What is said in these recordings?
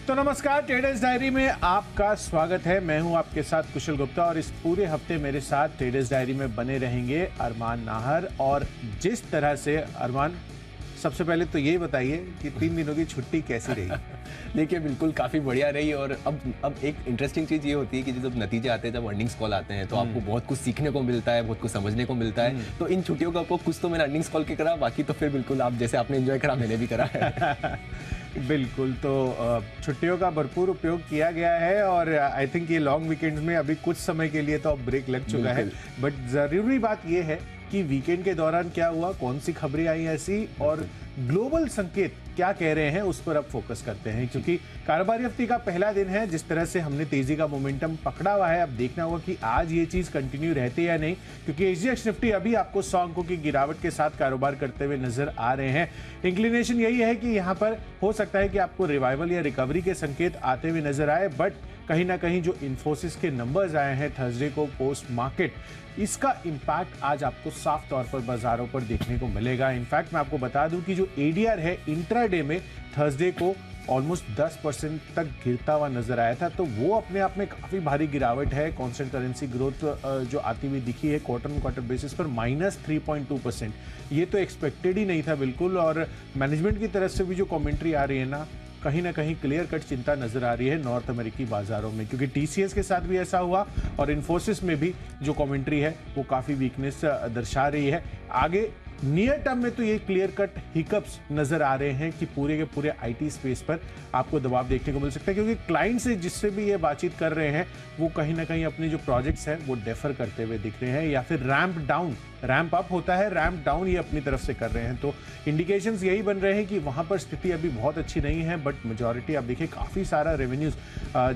तो नमस्कार, traders diary में आपका स्वागत है। मैं हूं आपके साथ कुशल गुप्ता और इस पूरे हफ्ते मेरे साथ ट्रेडर्स डायरी में बने रहेंगे अरमान नाहर। और जिस तरह से अरमान, सबसे पहले तो ये बताइए कि 3 दिनों की छुट्टी कैसी रही? देखिए बिल्कुल काफ़ी बढ़िया रही। और अब एक इंटरेस्टिंग चीज़ ये होती है कि जब नतीजे आते हैं, जब अर्निंग्स कॉल आते हैं, तो आपको बहुत कुछ सीखने को मिलता है, बहुत कुछ समझने को मिलता है। तो इन छुट्टियों का आपको कुछ तो मैंने अर्निंग्स कॉल के करा, बाकी तो फिर बिल्कुल आप जैसे आपने एंजॉय करा, मैंने भी करा है। बिल्कुल, तो छुट्टियों का भरपूर उपयोग किया गया है और आई थिंक ये लॉन्ग वीकेंड्स में अभी कुछ समय के लिए तो अब ब्रेक लग चुका है। बट ज़रूरी बात ये है कि वीकेंड के दौरान क्या हुआ, कौन सी खबरें आई ऐसी और ग्लोबल संकेत क्या कह रहे हैं, उस पर अब फोकस करते हैं। क्योंकि कारोबारी हफ्ते का पहला दिन है, जिस तरह से हमने तेजी का मोमेंटम पकड़ा हुआ है, अब देखना होगा कि आज ये चीज कंटिन्यू रहती है या नहीं। क्योंकि एसजीएक्स निफ्टी अभी आपको 100 अंकों की गिरावट के साथ कारोबार करते हुए नजर आ रहे हैं। इंक्लिनेशन यही है कि यहाँ पर हो सकता है कि आपको रिवाइवल या रिकवरी के संकेत आते हुए नजर आए। बट कहीं ना कहीं जो इन्फोसिस के नंबर्स आए हैं थर्सडे को पोस्ट मार्केट, इसका इम्पैक्ट आज आपको साफ तौर पर बाजारों पर देखने को मिलेगा। इनफैक्ट मैं आपको बता दूं कि जो एडीआर है इंट्राडे में थर्सडे को ऑलमोस्ट 10% तक गिरता हुआ नजर आया था, तो वो अपने आप में काफी भारी गिरावट है। कांस्टेंट करेंसी ग्रोथ जो आती हुई दिखी है क्वार्टर ऑन क्वार्टर बेसिस पर -3.2%, ये तो एक्सपेक्टेड ही नहीं था बिल्कुल। और मैनेजमेंट की तरफ से भी जो कमेंट्री आ रही है ना कहीं क्लियर कट चिंता नजर आ रही है नॉर्थ अमेरिकी बाजारों में। क्योंकि टीसीएस के साथ भी ऐसा हुआ और इन्फोसिस में भी जो कमेंट्री है वो काफी वीकनेस दर्शा रही है। आगे नियर टर्म में तो ये क्लियर कट हिकअप्स नजर आ रहे हैं कि पूरे के पूरे आईटी स्पेस पर आपको दबाव देखने को मिल सकता है। क्योंकि क्लाइंट से जिससे भी ये बातचीत कर रहे हैं वो कहीं ना कहीं अपने जो प्रोजेक्ट्स हैं वो डेफर करते हुए दिख रहे हैं, या फिर रैंप डाउन, रैंप अप होता है, रैंप डाउन ये अपनी तरफ से कर रहे हैं। तो इंडिकेशंस यही बन रहे हैं कि वहां पर स्थिति अभी बहुत अच्छी नहीं है। बट मेजॉरिटी आप देखिए काफी सारा रेवेन्यूज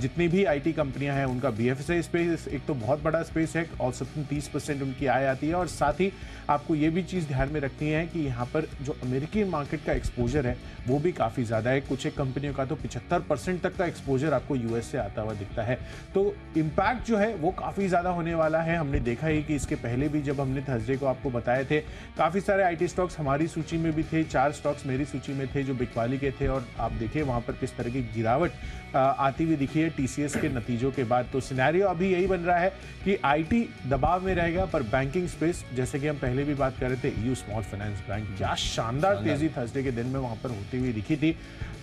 जितनी भी आईटी कंपनियां हैं उनका बीएफएसआई स्पेस एक तो बहुत बड़ा स्पेस है, औसतन 30% उनकी आय आती है। और साथ ही आपको ये भी चीज ध्यान में रखनी है कि यहाँ पर जो अमेरिकी मार्केट का एक्सपोजर है वो भी काफी ज्यादा है। कुछ एक कंपनियों का तो 75% तक का एक्सपोजर आपको यूएस से आता हुआ दिखता है। तो इम्पैक्ट जो है वो काफी ज्यादा होने वाला है। हमने देखा ही कि इसके पहले भी जब हमने थर्सडे को आपको बताए थे, काफी सारे आईटी स्टॉक्स हमारी सूची में भी थे, 4 स्टॉक्स मेरी सूची में थे जो बिकवाली के थे। और आप देखिए वहां पर किस तरह की गिरावट आती हुई दिखी है टीसीएस के नतीजों के बाद। तो सिनेरियो अभी यही बन रहा है कि आईटी दबाव में रहेगा, पर बैंकिंग स्पेस, जैसे कि हम पहले भी बात कर रहे थे, यूएस स्मॉल फाइनेंस बैंक, क्या शानदार तेजी थर्सडे के दिन में वहां पर होती हुई दिखी थी।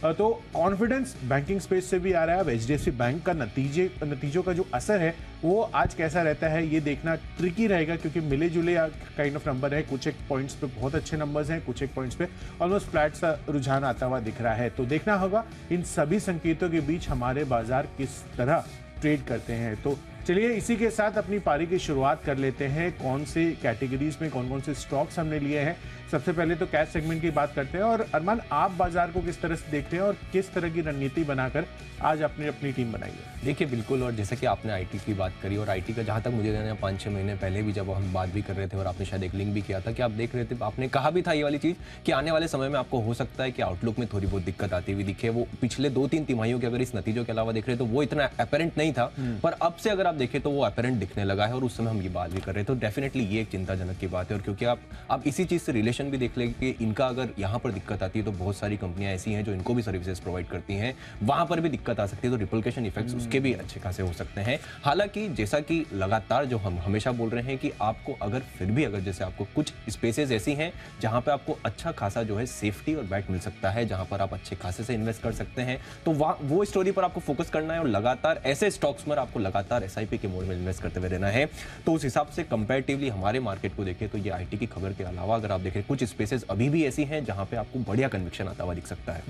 तो कॉन्फिडेंस बैंकिंग स्पेस से भी आ रहा है। अब एचडीएफसी बैंक का नतीजों का जो असर है वो आज कैसा रहता है ये देखना ट्रिकी रहेगा। क्योंकि मिले जुले काइंड ऑफ नंबर है, कुछ एक पॉइंट्स पे बहुत अच्छे नंबर्स हैं, कुछ एक पॉइंट्स पे ऑलमोस्ट फ्लैट सा रुझान आता हुआ दिख रहा है। तो देखना होगा इन सभी संकेतों के बीच हमारे बाजार किस तरह ट्रेड करते हैं। तो चलिए इसी के साथ अपनी पारी की शुरुआत कर लेते हैं। कौन से कैटेगरीज में कौन कौन से स्टॉक्स हमने लिए हैं, सबसे पहले तो कैश सेगमेंट की बात करते हैं। और अरमान, आप बाजार को किस तरह से देख रहे हैं और किस तरह की रणनीति बनाकर आज आपने अपनी टीम बनाई है? देखिए बिल्कुल, और जैसे कि आपने आईटी की बात करी, और आईटी का जहाँ तक मुझे देना 5-6 महीने पहले भी जब हम बात भी कर रहे थे और आपने शायद एक लिंक भी किया था कि आप देख रहे थे, आपने कहा भी था ये वाली चीज़ कि आने वाले समय में आपको हो सकता है कि आउटलुक में थोड़ी बहुत दिक्कत आती हुई दिखे। वो पिछले 2-3 तिमाहियों के अगर इस नतीजों के अलावा देख रहे तो वो इतना अपेरेंट नहीं था, पर अब से अगर आप देखें तो वो अपेरेंट दिखने लगा है। और उस समय हम ये बात भी कर रहे थे, तो डेफिनेटली ये एक चिंताजनक की बात है। और क्योंकि आप इसी चीज़ से रिलेशन भी देख लें कि इनका अगर यहाँ पर दिक्कत आती है तो बहुत सारी कंपनियां ऐसी हैं जो इनको भी सर्विसेज प्रोवाइड करती हैं, वहां पर भी दिक्कत आ सकती है। तो रिपल्केशन इफेक्ट्स उसके भी अच्छे खासे हो सकते हैं। हालांकि जैसा कि लगातार जो हम हमेशा बोल रहे हैं कि आपको अगर फिर भी अगर जैसे आपको कुछ स्पेसेस ऐसी हैं जहां पे आपको अच्छा खासा जो है सेफ्टी और बैट मिल सकता है, जहां पर आप अच्छे खासे से इन्वेस्ट कर सकते हैं, तो वो स्टोरी पर आपको फोकस करना है। और लगातार ऐसे स्टॉक्स में आपको लगातार एसआईपी के मोड में इन्वेस्ट करते हुए रहना है। तो उस हिसाब से कंपैरेटिवली हमारे मार्केट को देखें तो ये आईटी की खबर के अलावा अगर आप देखें कुछ स्पेसेस अभी भी ऐसी हैं जहां पे आपको बढ़िया कन्विक्शन आता हुआ दिख सकता है।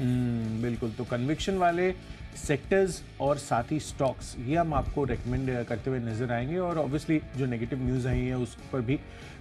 बिल्कुल, तो कन्विक्शन वाले सेक्टर्स और साथ ही स्टॉक्स ये हम आपको रेकमेंड करते हुए नजर आएंगे। और ऑब्वियसली जो नेगेटिव न्यूज़ आई है उस पर भी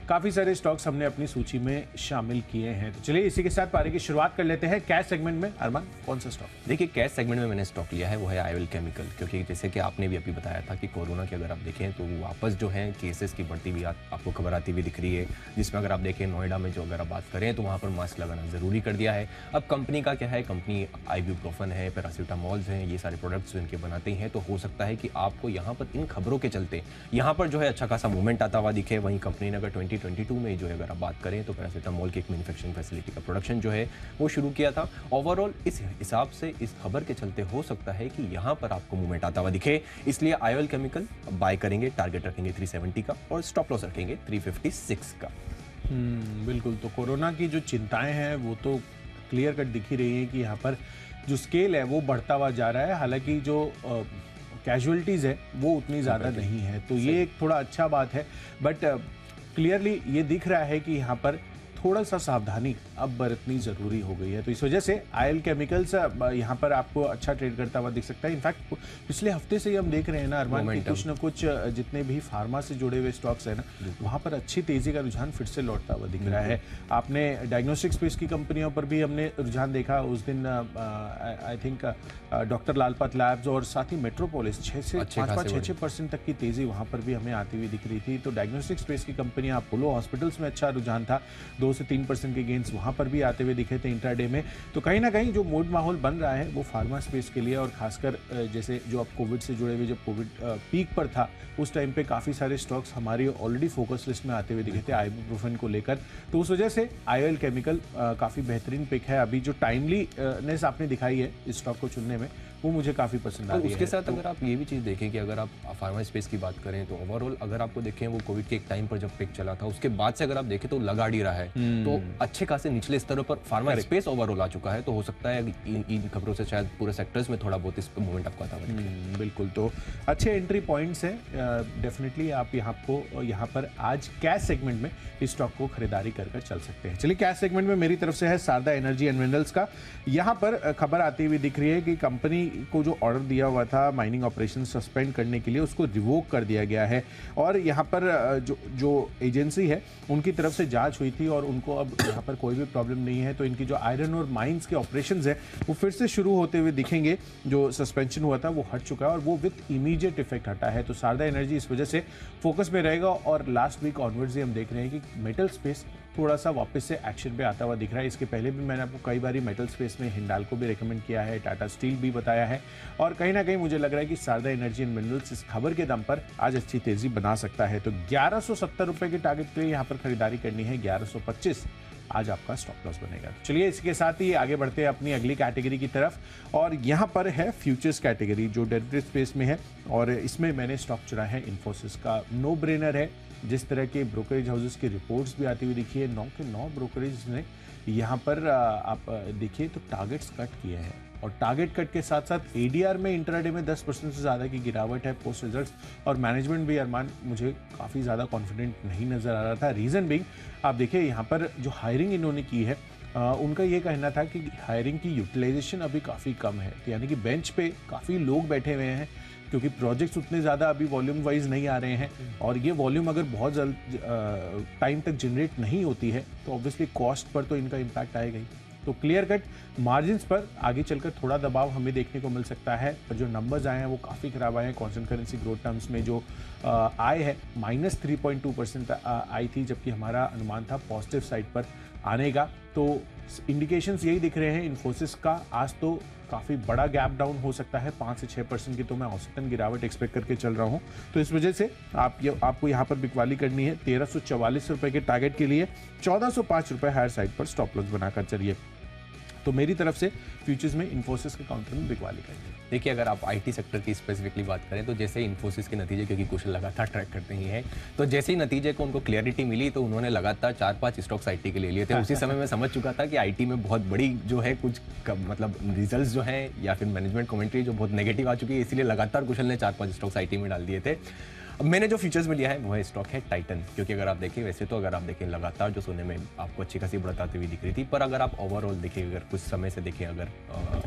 काफ़ी सारे स्टॉक्स हमने अपनी सूची में शामिल किए हैं। तो चलिए इसी के साथ पारी की शुरुआत कर लेते हैं। कैश सेगमेंट में अरमान, कौन सा स्टॉक? देखिए कैश सेगमेंट में मैंने स्टॉक लिया है वो है आईवेल केमिकल। क्योंकि जैसे कि आपने भी अभी बताया था कि कोरोना की अगर आप देखें तो वापस जो है केसेस की बढ़ती हुई आपको खबर आती हुई दिख रही है, जिसमें अगर आप देखें नोएडा में जो अगर आप बात करें तो वहाँ पर मास्क लगाना ज़रूरी कर दिया है। अब कंपनी का क्या है, कंपनी आइब्यूप्रोफन है, पैरासीटामॉल्स हैं, हैं, ये सारे प्रोडक्ट्स जो इनके बनाते हैं, तो हो सकता है कि आपको यहाँ पर इन खबरों के चलते यहाँ पर जो है अच्छा खासा मूवमेंट आता हुआ दिखे। वहीं कंपनी ने अगर 2022 में जो है अगर आप बात करें तो पैरासीटामोल की एक मैन्युफैक्चरिंग फैसिलिटी का प्रोडक्शन जो है वो शुरू किया था। ओवरऑल इस हिसाब से इस खबर के चलते हो सकता है कि यहाँ पर आपको मूवमेंट आता हुआ दिखे, इसलिए आईओएल केमिकल बाय करेंगे, टारगेट रखेंगे 370 का और स्टॉप लॉस रखेंगे 356 का। बिल्कुल। तो कोरोना की जो चिंताएं हैं वो तो क्लियर कट दिख ही रही है कि यहाँ पर जो स्केल है वो बढ़ता हुआ जा रहा है, हालांकि जो कैजुअलिटीज़ है वो उतनी ज़्यादा नहीं है, तो ये एक थोड़ा अच्छा बात है। बट क्लियरली ये दिख रहा है कि यहाँ पर थोड़ा सा सावधानी अब बरतनी ज़रूरी हो गई है। तो इस वजह से आईएल केमिकल्स यहाँ पर आपको अच्छा ट्रेड करता हुआ दिख सकता है। इनफैक्ट पिछले हफ्ते से ही हम देख रहे हैं ना अरमान कि कुछ ना कुछ जितने भी फार्मा से जुड़े हुए स्टॉक्स हैं ना, वहाँ पर अच्छी तेज़ी का रुझान फिर से लौटता हुआ दिख रहा है। आपने डायग्नोस्टिक स्पेस की कंपनियों पर भी हमने रुझान देखा उस दिन, आई थिंक डॉक्टर लालपात लैब्स और साथ ही मेट्रोपोलिस 6% तक की तेज़ी वहाँ पर भी हमें आती हुई दिख रही थी। तो डायग्नोस्टिक स्पेस की कंपनियाँ, अपोलो हॉस्पिटल्स में अच्छा रुझान था, 2 से 3% के गेंस वहाँ पर भी आते हुए दिखे थे इंट्राडे में। तो कहीं ना कहीं जो मूड माहौल बन रहा है वो फार्मा स्पेस के लिए, और खासकर जैसे जो अब कोविड से जुड़े हुए, जब कोविड पीक पर था उस टाइम पे काफ़ी सारे स्टॉक्स हमारी ऑलरेडी फोकस लिस्ट में आते हुए दिखे थे आइबुप्रोफेन को लेकर। तो उस वजह से आईओएल केमिकल काफ़ी बेहतरीन पिक है। अभी जो टाइमलीनेस आपने दिखाई है इस स्टॉक को चुनने में वो मुझे काफ़ी पसंद आ रही है। उसके साथ अगर आप ये भी चीज़ देखें कि अगर आप फार्मा स्पेस की बात करें तो ओवरऑल अगर आपको देखें वो कोविड के एक टाइम पर जब पिक चला था उसके बाद से अगर आप देखें तो लगा ही रहा है, तो अच्छे खासे निचले स्तरों पर फार्मा स्पेस ओवरऑल आ चुका है। तो हो सकता है इन खबरों से शायद पूरे सेक्टर्स में थोड़ा बहुत इस पर मूवमेंट आपको आता है। बिल्कुल। तो अच्छे एंट्री पॉइंट्स हैं, डेफिनेटली आप यहाँ पर आज कैश सेगमेंट में इस स्टॉक को खरीदारी कर चल सकते हैं। चलिए कैश सेगमेंट में मेरी तरफ से है शारदा एनर्जी एंड मिनरल्स का। यहाँ पर खबर आती हुई दिख रही है कि कंपनी को जो ऑर्डर दिया हुआ था माइनिंग ऑपरेशन सस्पेंड करने के लिए उसको रिवोक कर दिया गया है, और यहाँ पर जो एजेंसी है उनकी तरफ से जांच हुई थी और उनको अब यहाँ पर कोई भी प्रॉब्लम नहीं है। तो इनकी जो आयरन और माइंस के ऑपरेशंस है वो फिर से शुरू होते हुए दिखेंगे। जो सस्पेंशन हुआ था वो हट चुका है और वो विथ इमीडिएट इफेक्ट हटा है। तो शारदा एनर्जी इस वजह से फोकस में रहेगा, और लास्ट वीक ऑनवर्ड्स ही हम देख रहे हैं कि मेटल स्पेस थोड़ा सा वापस से एक्शन पे आता हुआ दिख रहा है। इसके पहले भी मैंने आपको कई बार मेटल स्पेस में हिंडाल्को भी रेकमेंड किया है, टाटा स्टील भी बताया है, और कहीं ना कहीं मुझे लग रहा है कि शारदा एनर्जी एंड मिनरल्स इस खबर के दम पर आज अच्छी तेजी बना सकता है। तो 1170 रुपए के टारगेट के लिए यहाँ पर खरीदारी करनी है, 1125 आज आपका स्टॉप लॉस बनेगा। चलिए इसके साथ ही आगे बढ़ते हैं अपनी अगली कैटेगरी की तरफ, और यहाँ पर है फ्यूचर्स कैटेगरी जो डेरिवेटिव स्पेस में है, और इसमें मैंने स्टॉक चुना है इन्फोसिस का। नो ब्रेनर है, जिस तरह के ब्रोकरेज हाउसेस की रिपोर्ट्स भी आती हुई दिखी है, 9 के 9 ब्रोकरेज ने यहाँ पर आप देखिए तो टारगेट्स कट किए हैं, और टारगेट कट के साथ साथ एडीआर में इंट्राडे में 10% से ज़्यादा की गिरावट है पोस्ट रिजल्ट्स, और मैनेजमेंट भी अरमान मुझे काफ़ी ज़्यादा कॉन्फिडेंट नहीं नज़र आ रहा था। रीज़न बिंग आप देखिए यहाँ पर जो हायरिंग इन्होंने की है उनका ये कहना था कि हायरिंग की यूटिलाइजेशन अभी काफ़ी कम है, तो यानी कि बेंच पे काफ़ी लोग बैठे हुए हैं क्योंकि प्रोजेक्ट्स उतने ज़्यादा अभी वॉल्यूम वाइज नहीं आ रहे हैं, और ये वॉल्यूम अगर बहुत जल्द टाइम तक जनरेट नहीं होती है तो ऑब्वियसली कॉस्ट पर तो इनका इम्पैक्ट आएगा ही। तो क्लियर कट मार्जिन्स पर आगे चलकर थोड़ा दबाव हमें देखने को मिल सकता है, पर जो नंबर्स आए हैं वो काफ़ी खराब आए हैं। कॉन्स्टेंट करेंसी ग्रोथ टर्म्स में जो आए है -3.2% आई थी, जबकि हमारा अनुमान था पॉजिटिव साइड पर आने का। तो इंडिकेशंस यही दिख रहे हैं इन्फोसिस का। आज तो काफ़ी बड़ा गैप डाउन हो सकता है, 5 से 6% की तो मैं औसतन गिरावट एक्सपेक्ट करके चल रहा हूं। तो इस वजह से आपको यहां पर बिकवाली करनी है 1344 रुपए के टारगेट के लिए, 1405 रुपए हायर साइड पर स्टॉप लॉस बनाकर चलिए। तो मेरी तरफ से फ्यूचर्स में इन्फोसिस के काउंटर में बिकवाली करेंगे। देखिए अगर आप आईटी सेक्टर की स्पेसिफिकली बात करें तो जैसे इन्फोसिस के नतीजे, क्योंकि कुछ लगातार ट्रैक करते ही हैं, तो जैसे ही नतीजे को उनको क्लियरिटी मिली तो उन्होंने लगातार 4-5 स्टॉक्स आईटी के ले लिए थे। उसी समय मैं समझ चुका था कि आईटी में बहुत बड़ी जो है कुछ मतलब रिजल्ट्स जो हैं या फिर मैनेजमेंट कमेंट्री जो बहुत नेगेटिव आ चुकी है, इसलिए लगातार कुशल ने 4-5 स्टॉक्स आईटी में डाल दिए थे। अब मैंने जो फीचर्स में लिया है वह स्टॉक है टाइटन, क्योंकि अगर आप देखें वैसे तो अगर आप देखें लगातार जो सोने में आपको अच्छी खासी बढ़त आती हुई दिख रही थी, पर अगर आप ओवरऑल देखें, अगर कुछ समय से देखें अगर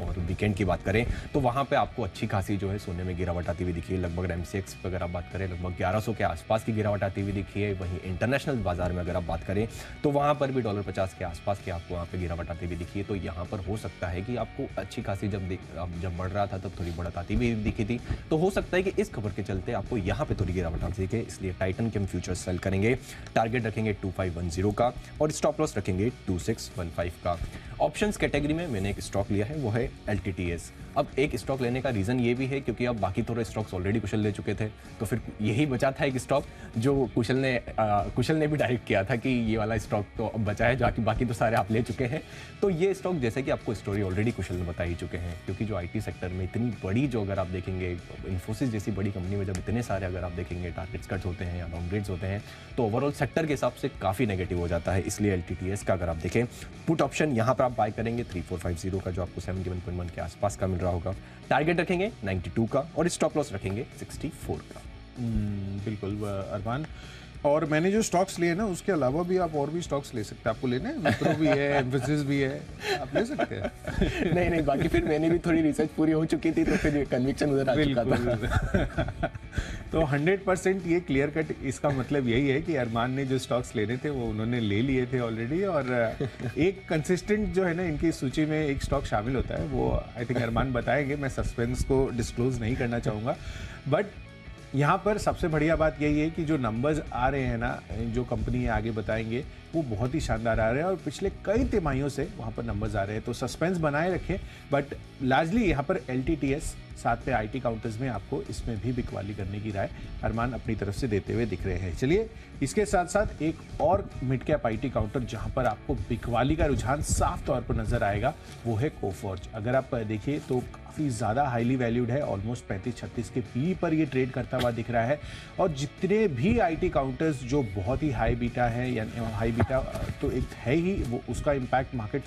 और वीकेंड की बात करें तो वहाँ पे आपको अच्छी खासी जो है सोने में गिरावट आती हुई दिखी है। लगभग एमसीएक्स पर अगर आप बात करें लगभग 1100 के आसपास की गिरावट आती हुई दिखी है। वहीं इंटरनेशनल बाजार में अगर आप बात करें तो वहाँ पर भी $50 के आसपास की आपको वहाँ पर गिरावट आती हुई दिखी है। तो यहाँ पर हो सकता है कि आपको अच्छी खासी जब बढ़ रहा था तब थोड़ी बढ़त आती हुई दिखी थी, तो हो सकता है कि इस खबर के चलते आपको यहाँ पे थोड़ी गिरावट आ सके, इसलिए टाइटन के हम फ्यूचर सेल करेंगे। टारगेट रखेंगे 2510 का और स्टॉप लॉस रखेंगे 2615 का। ऑप्शंस कैटेगरी में मैंने एक स्टॉक लिया है, वो है LTTS। अब एक स्टॉक लेने का रीज़न ये भी है क्योंकि अब बाकी थोड़े स्टॉक्स ऑलरेडी कुशल ले चुके थे, तो फिर यही बचा था एक स्टॉक जो कुशल ने भी डायरेक्ट किया था कि ये वाला स्टॉक तो अब बचा है, जाकि बाकी तो सारे आप ले चुके हैं। तो ये स्टॉक जैसे कि आपको स्टोरी ऑलरेडी कुशल ने बता ही चुके हैं, क्योंकि जो IT सेक्टर में इतनी बड़ी, जो अगर आप देखेंगे इन्फोसिस जैसी बड़ी कंपनी में जब इतने सारे अगर आप देखेंगे टारगेट्स कट होते हैं या डाउनग्रेड्स होते हैं, तो ओवरऑल सेक्टर के हिसाब से काफ़ी नेगेटिव हो जाता है। इसलिए LTTS का अगर आप देखें पुट ऑप्शन यहाँ पर आप बाय करेंगे 3450 का, जो आपको 71.1 के आसपास का मिल रहा होगा। टारगेट रखेंगे 92 का और स्टॉप लॉस रखेंगे 64 का। बिल्कुल अरमान, और मैंने जो स्टॉक्स लिए ना उसके अलावा भी आप और भी स्टॉक्स ले सकते हैं। आपको लेना है, विप्रो भी है, एम्फेसिस भी है, आप ले सकते हैं। नहीं, बाकी फिर मैंने भी थोड़ी रिसर्च पूरी हो चुकी थी, तो फिर कन्विक्शन उधर आ चुका था। तो 100% ये क्लियर कट इसका मतलब यही है कि अरमान ने जो स्टॉक्स लेने थे वो उन्होंने ले लिए थे ऑलरेडी, और एक कंसिस्टेंट जो है ना इनकी सूची में एक स्टॉक शामिल होता है, वो आई थिंक अरमान बताएंगे, मैं सस्पेंस को डिस्क्लोज नहीं करना चाहूँगा। बट यहाँ पर सबसे बढ़िया बात यही है कि जो नंबर्स आ रहे हैं ना, जो कंपनी आगे बताएंगे, वो बहुत ही शानदार आ रहे हैं और पिछले कई तिमाहियों से वहाँ पर नंबर्स आ रहे हैं। तो सस्पेंस बनाए रखें, बट लार्जली यहाँ पर LTTS साथ में IT काउंटर्स में आपको इसमें भी बिकवाली करने की राय अरमान अपनी तरफ से देते हुए दिख रहे हैं। चलिए इसके साथ साथ एक और मिड कैप IT काउंटर जहाँ पर आपको बिकवाली का रुझान साफ तौर पर नजर आएगा, वो है कोफॉर्ज। अगर आप देखिए तो काफ़ी ज़्यादा हाईली वैल्यूड है, ऑलमोस्ट 35-36 के पी पर ये ट्रेड करता हुआ दिख रहा है। और जितने भी IT काउंटर्स जो बहुत ही हाई बीटा है, या हाई बीटा तो एक है ही, वो उसका इम्पैक्ट मार्केट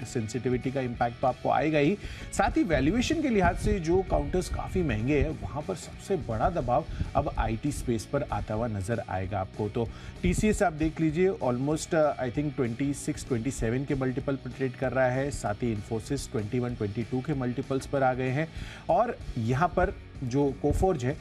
सेंसिटिविटी का इम्पैक्ट तो आपको आएगा ही, साथ ही वैल्यूएशन के लिहाज से जो काउंटर्स काफ़ी महंगे हैं वहाँ पर सबसे बड़ा दबाव अब IT स्पेस पर आता हुआ नजर आएगा आपको। तो TCS आप देख लीजिए, ऑलमोस्ट आई थिंक 26-27 के मल्टीपल पर ट्रेड कर रहा है, साथ ही इन्फोसिस 21-22 के मल्टीपल्स पर आ गए हैं, और यहाँ पर जो कोफॉर्ज है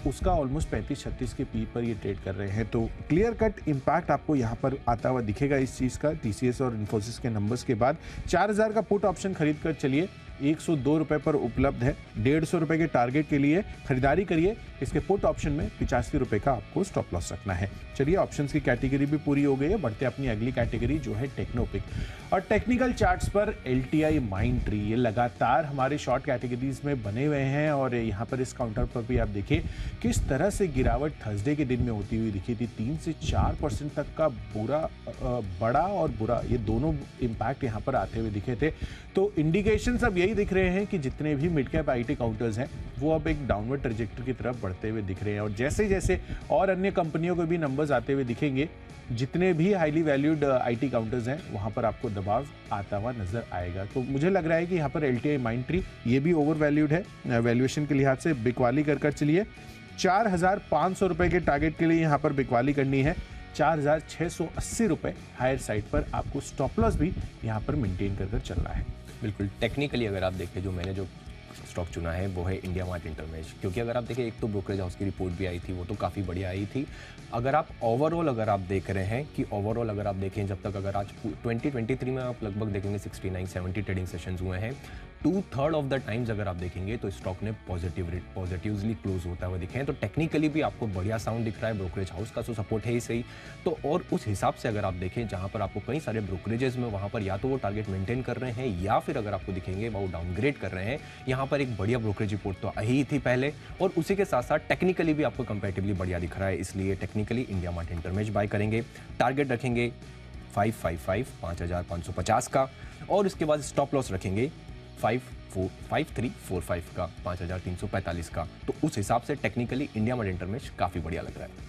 उसका ऑलमोस्ट 35-36 के पी पर ये ट्रेड कर रहे हैं। तो क्लियर कट इम्पैक्ट आपको यहाँ पर आता हुआ दिखेगा इस चीज़ का, TCS और इन्फोसिस के नंबर्स के बाद। 4000 का पुट ऑप्शन खरीद कर चलिए, 102 रुपये पर उपलब्ध है। 150 रुपये के टारगेट के लिए खरीदारी करिए। इसके पुट ऑप्शन में 85 रुपये का आपको स्टॉप लॉस रखना है। चलिए ऑप्शंस की कैटेगरी भी पूरी हो गई है, बढ़ते अपनी अगली कैटेगरी जो है टेक्नोपिक। और टेक्निकल चार्ट्स पर LTI माइंडट्री ये लगातार हमारे शॉर्ट कैटेगरीज में बने हुए हैं, और यहाँ पर इस काउंटर पर भी आप देखिए किस तरह से गिरावट थर्सडे के दिन में होती हुई दिखी थी। 3 से 4% तक का बड़ा और बुरा, ये दोनों इम्पैक्ट यहाँ पर आते हुए दिखे थे। तो इंडिकेशंस अब यही दिख रहे हैं कि जितने भी मिड कैप IT काउंटर्स हैं वो अब एक डाउनवर्ड ट्रैजेक्टरी की तरफ बढ़ते हुए दिख रहे हैं, और जैसे जैसे और अन्य कंपनियों के भी नंबर्स आते हुए दिखेंगे, जितने भी हाईली वैल्यूड IT काउंटर्स हैं वहां पर आपको दबाव आता हुआ नजर आएगा। तो मुझे लग रहा है कि यहाँ पर LTI माइंडट्री ये भी ओवर वैल्यूड है, वैल्यूएशन के लिहाज से बिकवाली कर चलिए। 4500 रुपए के टारगेट के लिए यहाँ पर बिकवाली करनी है। 4680 रुपए हायर साइड पर आपको स्टॉप लॉस भी यहाँ पर मेंटेन कर चलना है। बिल्कुल, टेक्निकली अगर आप देखें जो मैंने जो स्टॉक चुना है वो है इंडिया मार्ट इंटरमेश, क्योंकि अगर आप देखें एक तो ब्रोकरेज हाउस की रिपोर्ट भी आई थी, वो तो काफ़ी बढ़िया आई थी। अगर आप ओवरऑल अगर आप देख रहे हैं कि ओवरऑल अगर आप देखें, जब तक अगर आज 2023 में आप लगभग देखेंगे 69-70 ट्रेडिंग सेशंस हुए हैं, 2/3 ऑफ द टाइम्स अगर आप देखेंगे तो स्टॉक ने पॉजिटिवली क्लोज होता हुआ दिखे हैं। तो टेक्निकली भी आपको बढ़िया साउंड दिख रहा है, ब्रोकरेज हाउस का तो सपोर्ट है ही सही। तो और उस हिसाब से अगर आप देखें जहां पर आपको कई सारे ब्रोकरेजेस में वहां पर या तो वो टारगेट मेंटेन कर रहे हैं, या फिर अगर आपको दिखेंगे वो डाउनग्रेड कर रहे हैं। यहाँ पर एक बढ़िया ब्रोकरेज रिपोर्ट तो आई ही थी पहले, और उसी के साथ साथ टेक्निकली भी आपको कंपैरेटिवली बढ़िया दिख रहा है, इसलिए technically India Mart Intermesh buy करेंगे। टारगेट रखेंगे 5550 का, और इसके बाद स्टॉप लॉस रखेंगे 5345 का, 5345 का। तो उस हिसाब से टेक्निकली इंडिया मार्ट इंटरमेश काफ़ी बढ़िया लग रहा है।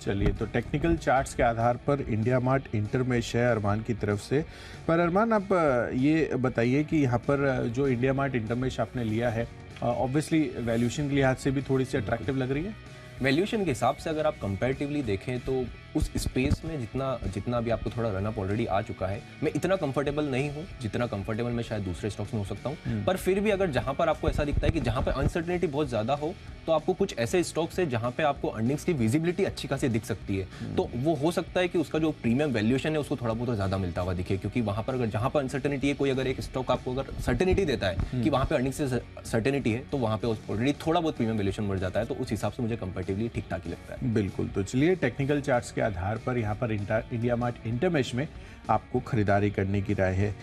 चलिए, तो टेक्निकल चार्ट्स के आधार पर इंडिया मार्ट इंटरमेश है अरमान की तरफ से। पर अरमान, आप ये बताइए कि यहाँ पर जो इंडिया मार्ट इंटरमेश आपने लिया है, ऑब्वियसली वैल्यूएशन के लिहाज से भी थोड़ी सी अट्रैक्टिव लग रही है। वैल्यूएशन के हिसाब से अगर आप कंपैरेटिवली देखें तो उस स्पेस में जितना अभी आपको थोड़ा रन अप ऑलरेडी आ चुका है, मैं इतना कंफर्टेबल नहीं हूँ जितना कंफर्टेबल मैं शायद दूसरे स्टॉक्स में हो सकता हूँ। पर फिर भी अगर जहां पर आपको ऐसा दिखता है कि जहां पर अनसर्टेनिटी बहुत ज्यादा हो, तो आपको कुछ ऐसे स्टॉक्स है जहां पे आपको अर्निंग्स की विजिबिलिटी अच्छी खासी दिख सकती है, तो वो हो सकता है कि उसका जो प्रीमियम वैल्यूएशन है उसको थोड़ा बहुत ज्यादा मिलता हुआ दिखे, क्योंकि वहां पर अगर जहां पर अनसर्टेनिटी है, कोई अगर एक स्टॉक आपको अगर सर्टेनिटी देता है कि वहां पे अर्निंग से सर्टेनिटी है, तो वहां पे ऑलरेडी थोड़ा बहुत प्रीमियम वैल्यूएशन बढ़ जाता है, तो उस हिसाब से मुझे कंपैरेटिवली ठीक ठाक ही लगता है। बिल्कुल, तो चलिए टेक्निकल चार्ट्स के आधार पर यहाँ पर इंडिया मार्ट इंटरमेश में आपको खरीदारी करने की राय है।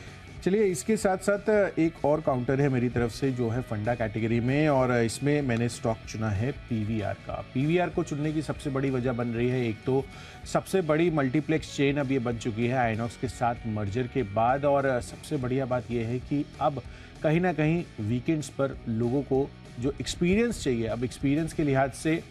चलिए इसके साथ साथ एक और काउंटर है मेरी तरफ से जो है फंडा कैटेगरी में, और इसमें मैंने स्टॉक चुना है पीवीआर का। पीवीआर को चुनने की सबसे बड़ी वजह बन रही है, एक तो सबसे बड़ी मल्टीप्लेक्स चेन अब ये बन चुकी है आइनॉक्स के साथ मर्जर के बाद, और सबसे बढ़िया बात यह है कि अब कहीं ना कहीं वीकेंड्स पर लोगों को जो एक्सपीरियंस चाहिए, अब एक्सपीरियंस के लिहाज से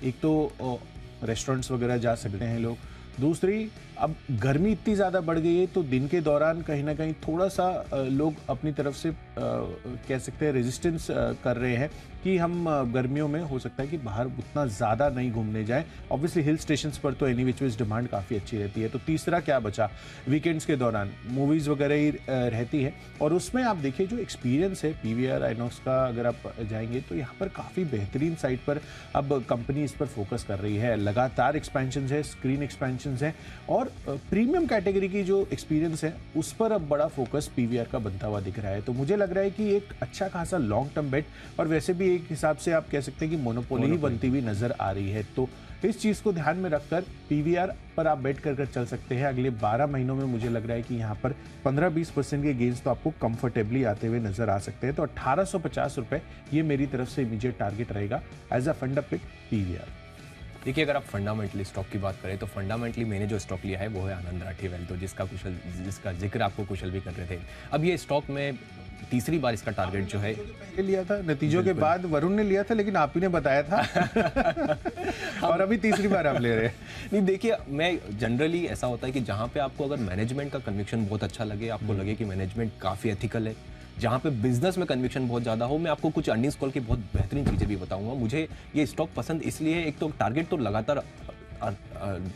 एक तो रेस्टोरेंट्स वगैरह जा सकते हैं लोग, दूसरी अब गर्मी इतनी ज़्यादा बढ़ गई है तो दिन के दौरान कहीं ना कहीं थोड़ा सा लोग अपनी तरफ से कह सकते हैं रेजिस्टेंस कर रहे हैं कि हम गर्मियों में हो सकता है कि बाहर उतना ज़्यादा नहीं घूमने जाएं। ऑब्वियसली हिल स्टेशंस पर तो एनी विच वेज डिमांड काफ़ी अच्छी रहती है। तो तीसरा क्या बचा, वीकेंड्स के दौरान मूवीज़ वगैरह ही रहती है, और उसमें आप देखिए जो एक्सपीरियंस है पीवीआर आइनॉक्स का, अगर आप जाएंगे तो यहाँ पर काफ़ी बेहतरीन साइट पर अब कंपनी इस पर फोकस कर रही है। लगातार एक्सपेंशन है, स्क्रीन एक्सपेंशन है, और प्रीमियम कैटेगरी की जो एक्सपीरियंस है उस पर अब बड़ा फोकस पीवीआर का बनता हुआ दिख रहा है। तो मुझे लग रहा है कि एक अच्छा खासा लॉन्ग टर्म बेट, और वैसे भी एक हिसाब से आप कह सकते हैं कि मोनोपोली ही बनती हुई नजर आ रही है। तो इस चीज को ध्यान में रखकर पीवीआर पर आप बेट कर चल सकते हैं। अगले 12 महीनों में मुझे लग रहा है कि यहाँ पर 15-20% के गेन्स तो आपको कंफर्टेबली आते हुए नजर आ सकते हैं। तो 1850 रुपए ये मेरी तरफ से इमीडिएट टारगेट रहेगा एज अ फंडा पिक पीवीआर। देखिए, अगर आप फंडामेंटली स्टॉक की बात करें तो फंडामेंटली मैंने जो स्टॉक लिया है वो है आनंद राठी वेल्थ, तो जिसका जिक्र आपको कुशल भी कर रहे थे। अब ये स्टॉक में तीसरी बार इसका टारगेट जो है पहले लिया था, नतीजों के बाद वरुण ने लिया था, लेकिन आप ही ने बताया था और अभी तीसरी बार आप ले रहे हैं। नहीं, देखिए, मैं जनरली ऐसा होता है कि जहाँ पे आपको अगर मैनेजमेंट का कन्विक्शन बहुत अच्छा लगे, आपको लगे कि मैनेजमेंट काफ़ी एथिकल है, जहाँ पे बिजनेस में कन्विक्शन बहुत ज़्यादा हो, मैं आपको कुछ अर्निंग्स कॉल की बहुत बेहतरीन चीज़ें भी बताऊंगा। मुझे ये स्टॉक पसंद इसलिए है, एक तो टारगेट तो लगातार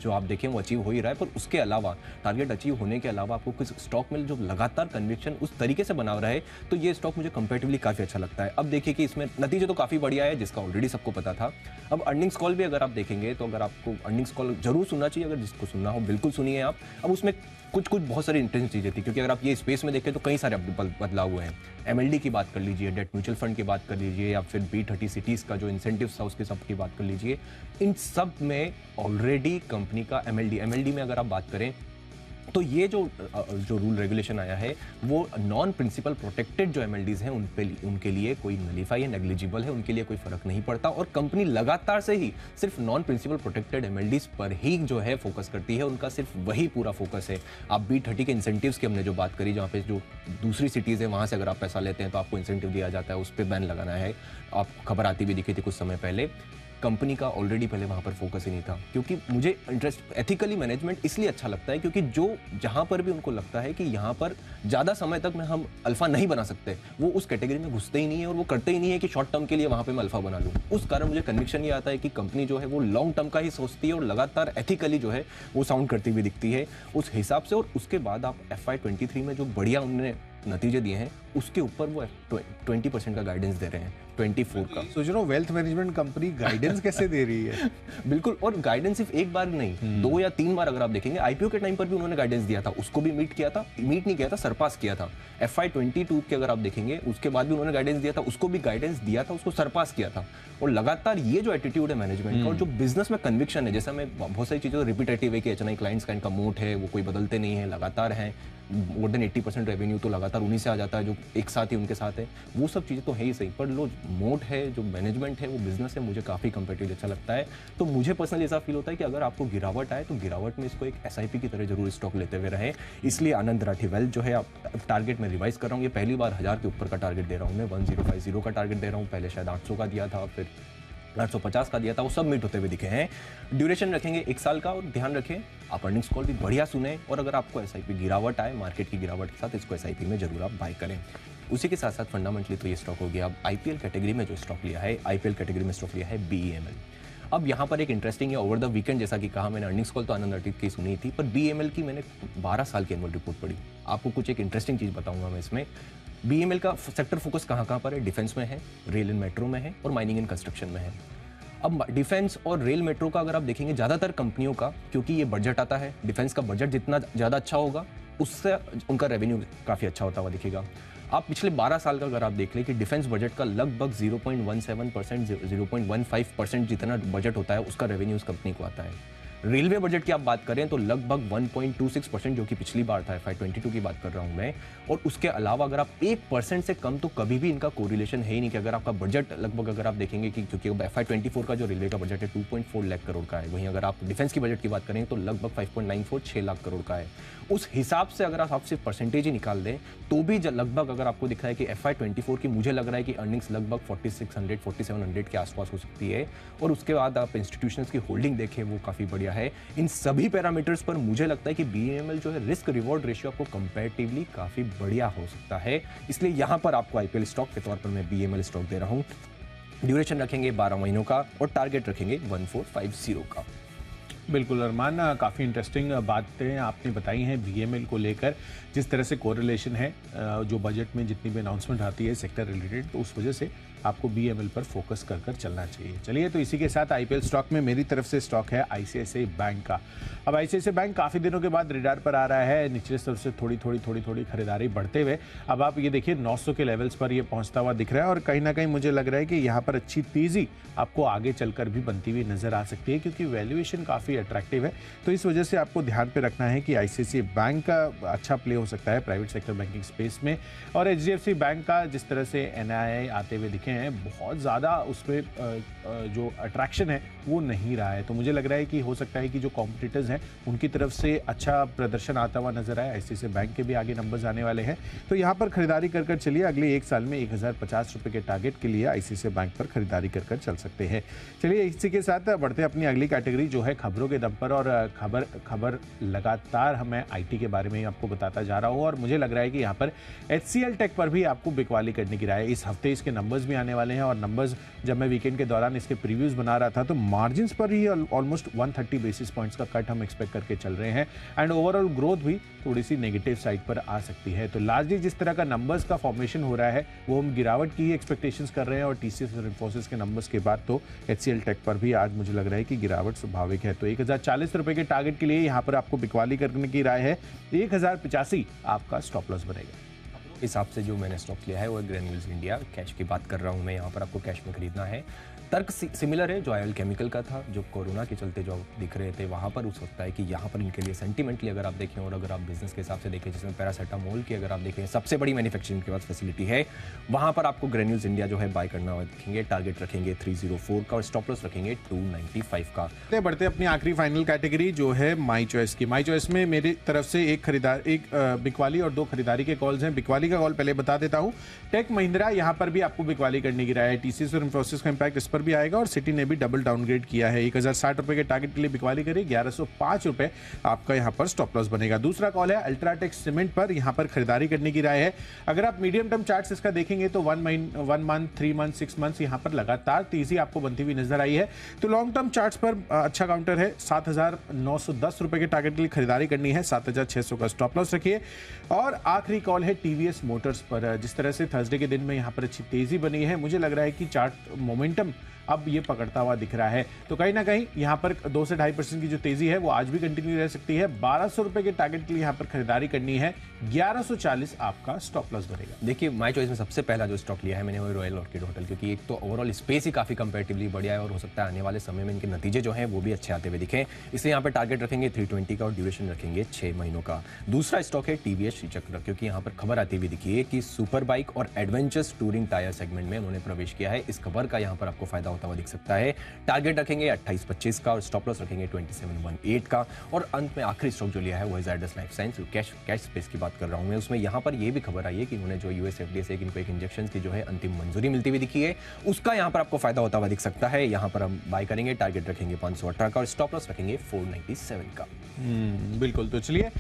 जो आप देखें वो अचीव हो ही रहा है, पर उसके अलावा टारगेट अचीव होने के अलावा आपको कुछ स्टॉक में जो लगातार कन्विक्शन उस तरीके से बना रहा है, तो ये स्टॉक मुझे कंपैरेटिवली काफ़ी अच्छा लगता है। अब देखिए कि इसमें नतीजे तो काफ़ी बढ़िया है, जिसका ऑलरेडी सबको पता था। अब अर्निंग्स कॉल भी अगर आप देखेंगे तो अगर आपको अर्निंग्स कॉल जरूर सुनना चाहिए, अगर जिसको सुनना हो बिल्कुल सुनिए आप। अब उसमें कुछ बहुत सारी इंटरेस्टिंग चीज़ें थी, क्योंकि अगर आप ये स्पेस में देखें तो कई सारे बदलाव हुए हैं। एमएलडी की बात कर लीजिए, डेट म्यूचुअल फंड की बात कर लीजिए, या फिर B30 सिटीज़ का जो इंसेंटिव्स था उसके सब की बात कर लीजिए, इन सब में ऑलरेडी कंपनी का एमएलडी में अगर आप बात करें तो ये जो रूल रेगुलेशन आया है वो नॉन प्रिंसिपल प्रोटेक्टेड जो एमएलडीज हैं उनके लिए कोई नलीफाई है, नेग्लिजिबल है, उनके लिए कोई फर्क नहीं पड़ता, और कंपनी लगातार से ही सिर्फ नॉन प्रिंसिपल प्रोटेक्टेड एमएलडीज पर ही जो है फोकस करती है, उनका सिर्फ वही पूरा फोकस है। आप B30 के इंसेंटिव्स की हमने जो बात करी, जहाँ पे जो दूसरी सिटीज़ है वहाँ से अगर आप पैसा लेते हैं तो आपको इंसेंटिव दिया जाता है, उस पर बैन लगाना है। आप खबर आती भी दिखी थी कुछ समय पहले। कंपनी का ऑलरेडी पहले वहाँ पर फोकस ही नहीं था, क्योंकि मुझे इंटरेस्ट एथिकली मैनेजमेंट इसलिए अच्छा लगता है क्योंकि जो जहाँ पर भी उनको लगता है कि यहाँ पर ज़्यादा समय तक में हम अल्फा नहीं बना सकते, वो उस कैटेगरी में घुसते ही नहीं है, और वो करते ही नहीं है कि शॉर्ट टर्म के लिए वहाँ पर मैं अल्फा बना लूँ। उस कारण मुझे कन्विक्शन ये आता है कि कंपनी जो है वो लॉन्ग टर्म का ही सोचती है और लगातार एथिकली जो है वो साउंड करती हुई दिखती है उस हिसाब से। और उसके बाद आप FY23 में जो बढ़िया उन्होंने नतीजे दिए हैं उसके ऊपर वो 20% का गाइडेंस दे रहे हैं, 24 का। सोच रहा हूँ वेल्थ मैनेजमेंट कंपनी गाइडेंस कैसे दे रही है। बिल्कुल, और गाइडेंस सिर्फ एक बार नहीं 2 या 3 बार अगर आप देखेंगे, आईपीओ के टाइम पर भी उन्होंने गाइडेंस दिया था, उसको भी मीट नहीं किया था, सरपास किया था। FY22 के अगर आप देखेंगे उसके बाद भी उन्होंने गाइडेंस दिया था, उसको भी गाइडेंस दिया था, उसको सरपास किया था। और लगातार ये जो एटीट्यूड है मैनेजमेंट का और जो बिजनेस में कन्विक्शन है, जैसा मैं बहुत सारी चीज़ें रिपीटेटिव है कि एचएनआई क्लाइंट्स का इनका मोट है, वो कोई बदलते नहीं है, लगातार हैं, मोर देन 80% रेवेन्यू तो लगातार उन्हीं से आ जाता है जो एक साथ ही उनके साथ है, वो सब चीज़ें तो है ही सही, पर लो मोट है, जो मैनेजमेंट है, वो बिजनेस है, मुझे काफ़ी कंपेटिव अच्छा लगता है। तो मुझे पर्सनली ऐसा फील होता है कि अगर आपको गिरावट आए तो गिरावट में इसको एक SIP की तरह जरूर स्टॉक लेते हुए रहें। इसलिए आनंद राठी वेल्थ जो है आप टारगेट में रिवाइज कर रहा हूँ, ये पहली बार 1000 के ऊपर का टारगेट दे रहा हूँ मैं, 1050 का टारगेट दे रहा हूँ, पहले शायद 800 का दिया था, फिर 850 का दिया था, वो सब मीट होते हुए दिखे हैं। ड्यूरेशन रखेंगे 1 साल का, और ध्यान रखें आप अर्निंग्स कॉल भी बढ़िया सुने, और अगर आपको SIP गिरावट आए मार्केट की गिरावट के साथ, इसको SIP में जरूर आप बाय करें। उसी के साथ साथ फंडामेंटली तो ये स्टॉक हो गया। अब IPL कैटेगरी में जो स्टॉक लिया है, IPL कैटेगरी में स्टॉक लिया है BEML। अब यहाँ पर एक इंटरेस्टिंग है, ओवर द वीकेंड जैसा कि कहा मैंने, अर्निंग्स कॉल तो आनंद अतीत की सुनी थी, पर बीएमएल की मैंने 12 साल की एनुअल रिपोर्ट पढ़ी। आपको कुछ एक इंटरेस्टिंग चीज़ बताऊंगा मैं इसमें। बीएमएल का सेक्टर फोकस कहाँ पर है? डिफेंस में है, रेल एंड मेट्रो में है और माइनिंग एंड कंस्ट्रक्शन में है। अब डिफेंस और रेल मेट्रो का अगर आप देखेंगे ज़्यादातर कंपनियों का, क्योंकि ये बजट आता है, डिफेंस का बजट जितना ज़्यादा अच्छा होगा उससे उनका रेवेन्यू काफ़ी अच्छा होता हुआ दिखेगा। आप पिछले 12 साल का अगर आप देख लें कि डिफेंस बजट का लगभग 0.17%, 0.15% जितना बजट होता है उसका रेवेन्यू उस कंपनी को आता है। रेलवे बजट की आप बात करें तो लगभग 1.26%, जो कि पिछली बार था, FY22 की बात कर रहा हूं मैं। और उसके अलावा अगर आप 1% से कम, तो कभी भी इनका कोरिलेशन है ही नहीं कि अगर आपका बजट लगभग, अगर आप देखेंगे कि क्योंकि FY24 का जो रेलवे का बजट है 2.4 लाख करोड़ का है, वहीं अगर आप डिफेंस की बजट की बात करें तो लगभग 5.94, 6 लाख करोड़ का है। उस हिसाब से अगर आप सिर्फ परसेंटेज ही निकाल दें तो भी लगभग, अगर आपको दिख रहा है कि FY24 की मुझे लग रहा है कि अर्निंग्स लगभग 4600, 4700 के आसपास हो सकती है। और उसके बाद आप इंस्टीट्यूशंस की होल्डिंग देखें, वो काफ़ी बढ़िया है। इन सभी पैरामीटर्स पर मुझे लगता है कि बीएमएल जो है रिस्क रिवॉर्ड रेशियो आपको कंपैरेटिवली काफ़ी बढ़िया हो सकता है। इसलिए यहाँ पर आपको आईपीएल स्टॉक के तौर पर मैं बीएमएल स्टॉक दे रहा हूँ। ड्यूरेशन रखेंगे 12 महीनों का और टारगेट रखेंगे 1450 का। बिल्कुल अरमान, काफ़ी इंटरेस्टिंग बातें आपने बताई हैं बीएमएल को लेकर, जिस तरह से कोरिलेशन है जो बजट में जितनी भी अनाउंसमेंट आती है सेक्टर रिलेटेड, तो उस वजह से आपको बीएमएल पर फोकस कर चलना चाहिए। चलिए, तो इसी के साथ आईपीएल स्टॉक में मेरी तरफ से स्टॉक है आईसीआईसीआई बैंक का। अब आईसीआईसीआई बैंक काफ़ी दिनों के बाद रडार पर आ रहा है, निचले स्तर से थोड़ी खरीदारी बढ़ते हुए अब आप ये देखिए 900 के लेवल्स पर ये पहुंचता हुआ दिख रहा है। और कहीं ना कहीं मुझे लग रहा है कि यहाँ पर अच्छी तेज़ी आपको आगे चलकर भी बनती हुई नजर आ सकती है, क्योंकि वैल्यूएशन काफ़ी अट्रैक्टिव है। तो इस वजह से आपको ध्यान पे रखना है कि आईसीआईसीआई बैंक का अच्छा प्ले हो सकता है प्राइवेट सेक्टर बैंकिंग स्पेस में। और एचडीएफसी बैंक का जिस तरह से एनआईआई आते हुए दिखे हैं, बहुत ज़्यादा उसमें जो अट्रैक्शन है वो नहीं रहा है। तो मुझे लग रहा है कि हो सकता है कि जो कॉम्पिटिटर्स हैं उनकी तरफ से अच्छा प्रदर्शन आता हुआ नजर आए। आईसीआईसीआई बैंक के भी आगे नंबर्स आने वाले हैं, तो यहाँ पर खरीदारी कर चलिए। अगले एक साल में 1050 रुपये के टारगेट के लिए आईसीआईसीआई बैंक पर खरीदारी कर चल सकते हैं। चलिए, इसी के साथ बढ़ते अपनी अगली कैटेगरी जो है खबरों के दम पर। और खबर लगातार मैं आईटी के बारे में आपको बताता जा रहा हूँ, और मुझे लग रहा है कि यहाँ पर एचसीएल टेक पर भी आपको बिकवाली करने की राय है। इस हफ्ते इसके नंबर्स भी आने वाले हैं, और नंबर्स जब मैं वीकेंड के दौरान इसके प्रीव्यूज बना रहा था तो मार्जिन्स पर ही ऑलमोस्ट 130 बेसिस पॉइंट्स का कट हम एक्सपेक्ट करके चल रहे हैं। एंड ओवरऑल ग्रोथ भी थोड़ी सी नेगेटिव साइड पर आ सकती है। तो लार्जली जिस तरह का नंबर्स का फॉर्मेशन हो रहा है वो हम गिरावट की ही एक्सपेक्टेशंस कर रहे हैं। और टीसीएस और इन्फोसिस के नंबर्स के बाद तो एचसीएल टेक पर भी आज मुझे लग रहा है कि गिरावट स्वाभाविक है। तो 1040 रुपए के टारगेट के लिए यहाँ पर आपको बिकवाली करने की राय है। 1085 आपका स्टॉप लॉस बनेगा। हिसाब से जो मैंने स्टॉक लिया है वो ग्रेन्यूल्स इंडिया, कैश की बात कर रहा हूँ मैं, यहाँ पर आपको कैश में खरीदना है। तर्क सिमिलर है जो आयल केमिकल का था, जो कोरोना के चलते जो दिख रहे थे वहाँ पर हो सकता है कि यहाँ पर इनके लिए सेंटिमेंटली अगर आप देखें और अगर आप बिजनेस के हिसाब से देखें, जिसमें पैरासीटामोल की अगर आप देखें सबसे बड़ी मैन्युफैक्चरिंग के पास फैसिलिटी है, वहाँ पर आपको ग्रेन्यूल्स इंडिया जो है बाय करना हुआ दिखेंगे। टारगेट रखेंगे 304 का और स्टॉप लॉस रखेंगे 295 का। बढ़ते अपनी आखिरी फाइनल कैटेगरी जो है माई चॉइस की। माई चॉइस में मेरी तरफ से एक बिकवाली और 2 खरीदारी के कॉल्स हैं। बिकवाली का कॉल पहले बता देता हूँ। टेक महिंद्रा, यहाँ पर भी आपको बिकवाली करने की राय है। टीसीएस और इन्फोसिस का इंपैक्ट इस पर भी आएगा, और सिटी ने भी डबल डाउनग्रेड किया है। 1060 रुपए के टारगेट के लिए बिकवाली करिए। 1105 रुपए आपका यहाँ पर स्टॉप लॉस बनेगा। दूसरा कॉल है अल्ट्राटेक सीमेंट पर, यहाँ पर खरीदारी करने की राय है। अगर आप मीडियम टर्म चार्ट्स इसका देखेंगे तो 1 मंथ, 3 मंथ, 6 मंथ्स यहाँ पर लगातार तेजी आपको बनती हुई नजर आई है। तो लॉन्ग टर्म चार्ट्स पर अच्छा काउंटर है। 7910 रुपए के टारगेट के लिए खरीदारी करनी है। 7600 का स्टॉप लॉस रखिए। और आखिरी कॉल है टीवीएस मोटर्स पर। जिस तरह से थर्सडे के दिन में यहाँ पर अच्छी तेजी बनी है, मुझे लग रहा है कि चार्ट मोमेंटम अब ये पकड़ता हुआ दिख रहा है। तो कहीं ना कहीं यहाँ पर 2 से 2.5% की जो तेजी है वो आज भी कंटिन्यू रह सकती है। 1200 रुपए के टारगेट के लिए यहाँ पर खरीदारी करनी है। 1140 आपका स्टॉप लॉस बनेगा। देखिए, माय चॉइस में सबसे पहला जो स्टॉक लिया है मैंने वो रॉयल ऑर्किड होटल, क्योंकि एक तो ओवरऑल स्पेस ही काफी कंपैरेटिवली बढ़िया है और हो सकता है आने वाले समय में इनके नतीजे जो हैं वो भी अच्छे आते हुए दिखें। इसलिए यहाँ पर टारगेट रखेंगे 320 का और ड्यूरेशन रखेंगे 6 महीनों का। दूसरा स्टॉक है टीवीएस श्रीचक्र, क्योंकि यहाँ पर खबर आती हुई दिखी है कि सुपर बाइक और एडवेंचर्स टूरिंग टायर सेगमेंट में उन्होंने प्रवेश किया है। इस खबर का यहाँ पर आपको फायदा होता हुआ दिख सकता है। टारगेट रखेंगे 2825 का और स्टॉप लॉस रखेंगे 2718 का। और अंत में आखिरी स्टॉक जो लिया है वो है Zydus life science, cash space की बात कर रहा हूं मैं। उसमें यहाँ पर ये भी खबर आई है कि उन्होंने जो यूएस एफडीए से इनको एक इंजेक्शन की जो है अंतिम मंजूरी मिलती हुई दिखी है, उसका यहाँ पर आपको फायदा होता हुआ दिख सकता है। यहाँ पर हम बाय करेंगे, टारगेट रखेंगे 518 का और स्टॉप लॉस रखेंगे 497 का। बिल्कुल। तो चलिए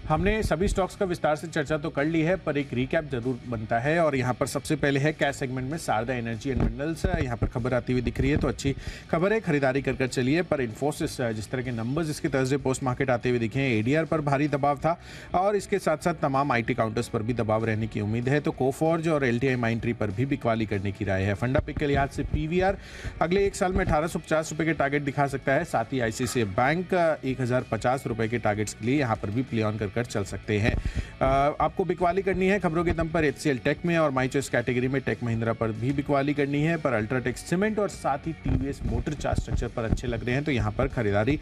हमने सभी स्टॉक्स का विस्तार से चर्चा तो कर ली है, पर एक रिकैप जरूर बनता है। और यहाँ पर सबसे पहले है कैश सेगमेंट में शारदा एनर्जी एंड मिनरल्स, यहाँ पर खबर आती हुई दिख रही है, तो अच्छी खबर है, खरीदारी कर चलिए। पर इन्फोसिस, जिस तरह के नंबर्स इसके थर्सडे पोस्ट मार्केट आते हुए दिखे हैं, एडीआर पर भारी दबाव था और इसके साथ साथ तमाम आईटी काउंटर्स पर भी दबाव रहने की उम्मीद है। तो कोफॉर्ज और एलटीआई माइंट्री पर भी बिकवाली करने की राय है। फंडा पिक के लिहाज से पीवीआर अगले एक साल में 1850 रुपए के टारगेट दिखा सकता है। साथ ही आईसीआईसीआई बैंक 1050 रुपए के टारगेट्स के लिए यहाँ पर भी प्ले ऑन कर चल सकते हैं। आपको बिकवाली करनी है खबरों के दम पर एचसीएल टेक में, और माई चॉइस कैटेगरी में टेक महिंद्रा पर भी बिकवाली करनी है। पर अल्ट्राटेक सीमेंट और साथ ही टीवीएस मोटर चार्ज स्ट्रक्चर पर अच्छे लग रहे हैं, तो यहाँ पर खरीदारी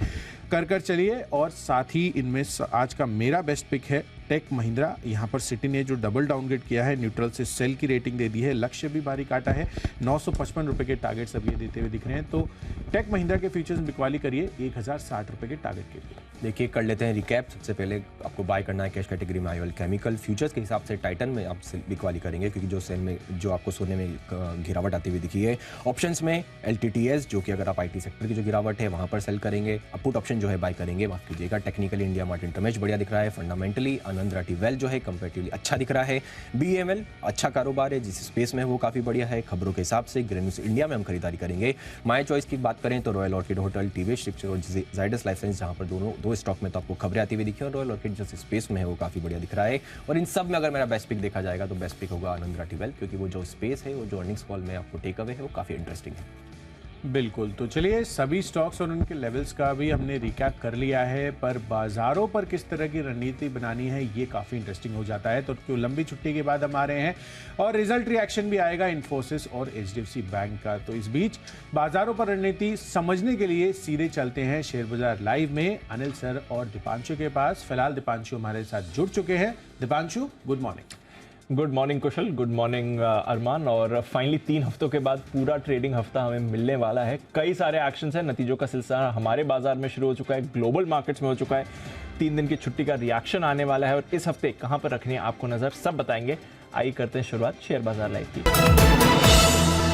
कर चलिए। और साथ ही इनमें आज का मेरा बेस्ट पिक है टेक महिंद्रा। यहाँ पर सिटी ने जो डबल डाउनग्रेड किया है, न्यूट्रल से सेल की रेटिंग दे दी है, लक्ष्य भी भारी काटा है, 955 रुपए के टारगेट सब ये देते हुए दिख रहे हैं। तो टेक महिंद्रा के फ्यूचर्स बिकवाली करिए 1060 रुपए के टारगेट के लिए। देखिए, कर लेते हैं रिकैप। सबसे पहले आपको बाय करना है कैश कैटेगरी में आईओएल केमिकल। फ्यूचर्स के हिसाब से टाइटन में आप बिकवाली करेंगे, क्योंकि जो सेल में जो आपको सोने में गिरावट आती हुई दिखी है। ऑप्शंस में एलटीटीएस, जो कि अगर आप आईटी सेक्टर की जो गिरावट है वहाँ पर सेल करेंगे। पुट ऑप्शन जो है बाय करेंगे, माफ कीजिएगा। टेक्निकली इंडिया मार्ट इंटरमेश बढ़िया दिख रहा है। फंडामेंटली आनंद राठी वेल जो है कंपैरेटिवली अच्छा दिख रहा है। बीएमएल अच्छा कारोबार है, जिस स्पेस में है वो काफ़ी बढ़िया है। खबरों के हिसाब से ग्रेन्यूल्स इंडिया में हम खरीदारी करेंगे। माय चॉइस की बात करें तो royal orchid hotel, TVS structure और जाइडस लाइफ साइंस, जहाँ पर दो स्टॉक में तो आपको खबरें आती हुई दिखी, और रॉयल ऑर्किड जिस स्पेस में है वो काफ़ी बढ़िया दिख रहा है। और इन सब में अगर मेरा बेस्ट पिक देखा जाएगा तो बेस्ट पिक होगा आनंद राठी वेल, क्योंकि वो जो स्पेस है, वो जो अर्निंग्स कॉल में आपको टेक अवे है, वो काफ़ी इंटरेस्टिंग है। बिल्कुल, तो चलिए सभी स्टॉक्स और उनके लेवल्स का भी हमने रिकैप कर लिया है, पर बाजारों पर किस तरह की रणनीति बनानी है ये काफ़ी इंटरेस्टिंग हो जाता है। तो क्यों लंबी छुट्टी के बाद हम आ रहे हैं और रिजल्ट रिएक्शन भी आएगा इन्फोसिस और एचडीएफसी बैंक का। तो इस बीच बाजारों पर रणनीति समझने के लिए सीधे चलते हैं शेयर बाजार लाइव में अनिल सर और दीपांशु के पास। फिलहाल दीपांशु हमारे साथ जुड़ चुके हैं। Deepanshu, good morning. Good morning Kushal, good morning Armaan. और फाइनली 3 हफ्तों के बाद पूरा ट्रेडिंग हफ्ता हमें मिलने वाला है। कई सारे एक्शंस हैं, नतीजों का सिलसिला हमारे बाजार में शुरू हो चुका है, ग्लोबल मार्केट्स में हो चुका है। 3 दिन की छुट्टी का रिएक्शन आने वाला है, और इस हफ्ते कहां पर रखनी है आपको नजर, सब बताएंगे। आइए करते हैं शुरुआत शेयर बाजार लाइव की।